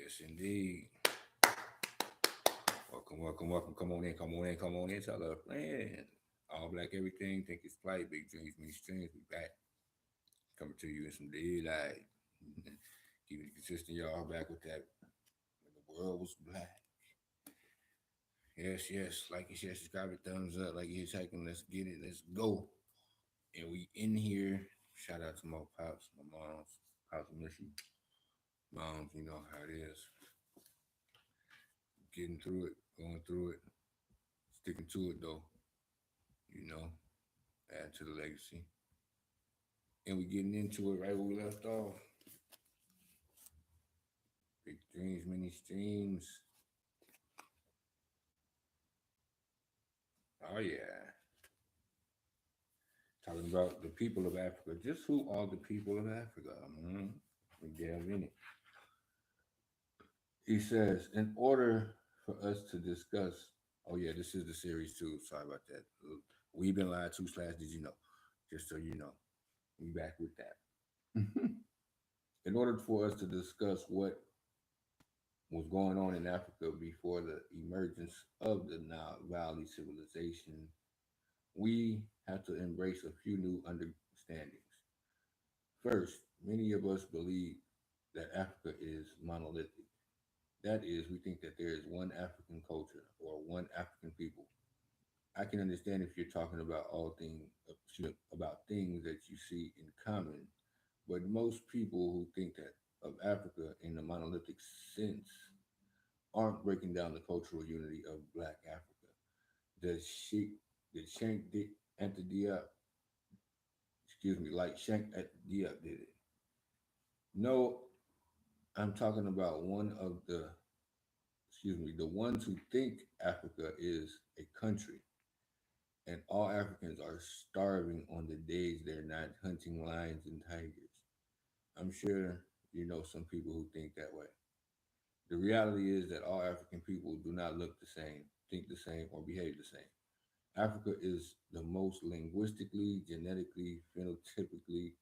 Yes, indeed. Welcome, welcome, welcome. Come on in, come on in, come on in. Tell us, man. All black everything. Think it's flight. Big dreams, many strings. We back. Coming to you in some daylight. Keeping it consistent, y'all. Back with that. When the world was black. Yes, yes. Like it, share, subscribe it, thumbs up. Like you're typing. Let's get it. Let's go. And we in here. Shout out to my pops, my moms. Pops, I miss you. Moms, you know how it is. Getting through it, going through it, sticking to it though. You know, add to the legacy. And we getting into it right where we left off. Big dreams, many streams. Oh yeah. Talking about the people of Africa. Just who are the people of Africa? We delve in it. He says, in order for us to discuss, oh yeah, this is the series too. Sorry about that. We've been lied to slash did you know? Just so you know. We back with that. In order for us to discuss what was going on in Africa before the emergence of the Nile Valley civilization, we have to embrace a few new understandings. First, many of us believe that Africa is monolithic. That is, we think that there is one African culture or one African people. I can understand if you're talking about all things about things that you see in common, but most people who think that of Africa in the monolithic sense aren't breaking down the cultural unity of Black Africa. The Sheikh, the Shank at the Diop, excuse me, like Shank at Diop did it. No, I'm talking about one of the, excuse me, the ones who think Africa is a country and all Africans are starving on the days they're not hunting lions and tigers. I'm sure you know some people who think that way. The reality is that all African people do not look the same, think the same, or behave the same. Africa is the most linguistically, genetically, phenotypically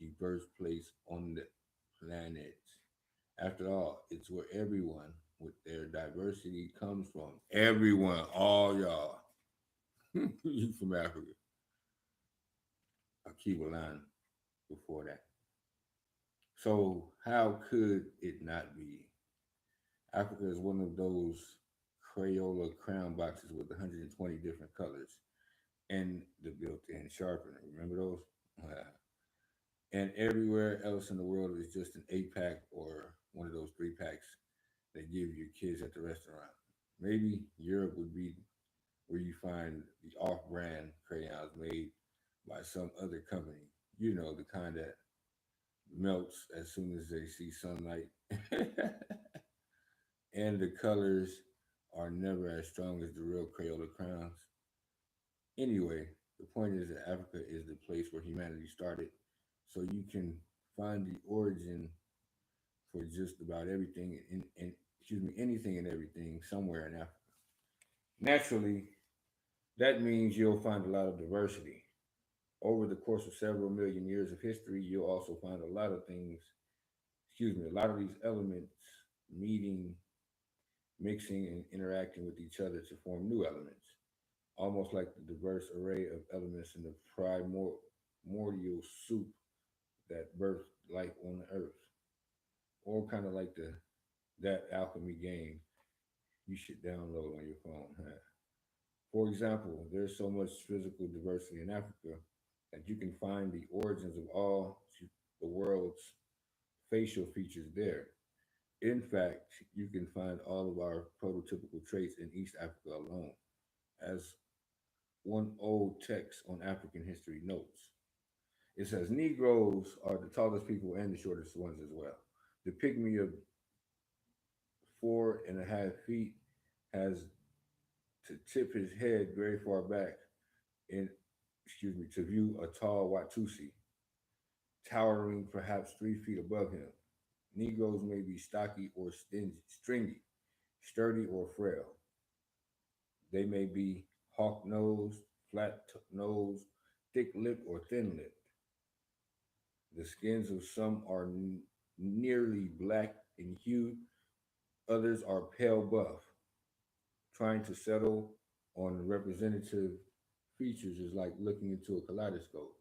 diverse place on the planet. After all, it's where everyone with their diversity comes from. Everyone, all y'all, you from Africa. I'll keep a line before that. So, how could it not be? Africa is one of those Crayola crown boxes with 120 different colors and the built-in sharpener. Remember those? And everywhere else in the world is just an 8 pack or one of those 3 packs they give your kids at the restaurant. Maybe Europe would be where you find the off-brand crayons made by some other company. You know, the kind that melts as soon as they see sunlight. And the colors are never as strong as the real Crayola crowns. Anyway, the point is that Africa is the place where humanity started, so you can find the origin for just about everything and excuse me, anything and everything somewhere in Africa. Naturally, that means you'll find a lot of diversity. Over the course of several million years of history, you'll also find a lot of things, excuse me, a lot of these elements meeting, mixing, and interacting with each other to form new elements, almost like the diverse array of elements in the primordial soup that birthed life on the earth, or kind of like the that alchemy game you should download on your phone. Huh? For example, there's so much physical diversity in Africa that you can find the origins of all the world's facial features there. In fact, you can find all of our prototypical traits in East Africa alone, as one old text on African history notes. It says Negroes are the tallest people and the shortest ones as well. The pygmy of 4.5 feet has to tip his head very far back in, excuse me, to view a tall Watusi, towering perhaps 3 feet above him. Negroes may be stocky or stringy, sturdy or frail. They may be hawk nosed, flat nosed, thick lipped, or thin lipped. The skins of some are nearly black in hue, Others are pale buff. Trying to settle on representative features is like looking into a kaleidoscope.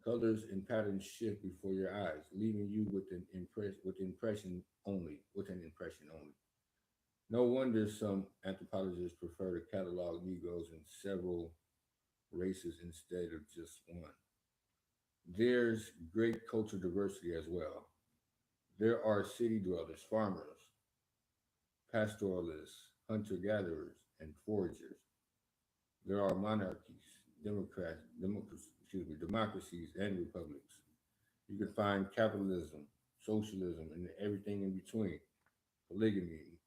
Colors and patterns shift before your eyes, leaving you with an impression only. No wonder some anthropologists prefer to catalog Negroes in several races instead of just one. There's great cultural diversity as well. There are city dwellers, farmers, pastoralists, hunter gatherers, and foragers. There are monarchies, democracies, and republics. You can find capitalism, socialism, and everything in between. Polygamy,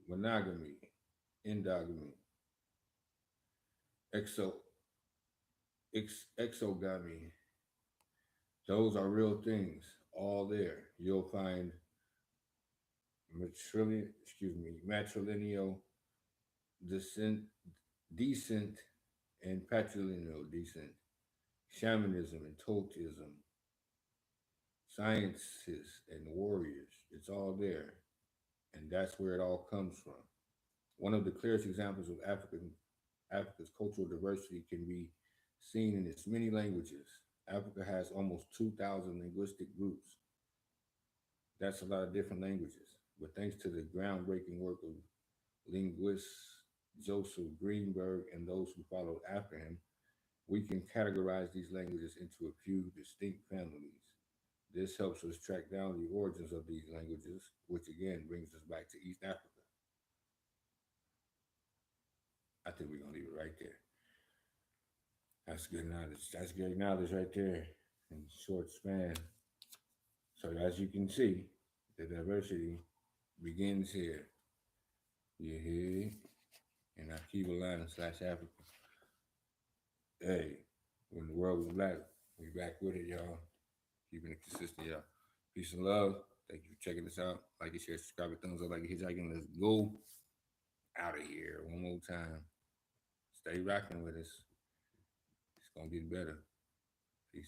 monogamy, endogamy, exo, exogamy. Those are real things, all there. You'll find matrilineal descent, decent, and patrilineal descent, shamanism and totemism, sciences and warriors. It's all there, and that's where it all comes from. One of the clearest examples of Africa's cultural diversity can be seen in its many languages. Africa has almost 2,000 linguistic groups. That's a lot of different languages. But thanks to the groundbreaking work of linguists Joseph Greenberg and those who followed after him, we can categorize these languages into a few distinct families. This helps us track down the origins of these languages, which again brings us back to East Africa. I think we're gonna leave it right there. That's good knowledge. That's great knowledge right there in short span. So as you can see, the diversity begins here. You hear? And I keep a line slash Africa. Hey, when the world was black, we back with it, y'all. Keeping it consistent, y'all. Peace and love. Thank you for checking this out. Like and share, subscribe, thumbs up, like a hitchhiking. Let's go out of here one more time. Stay rocking with us. It's gonna get better.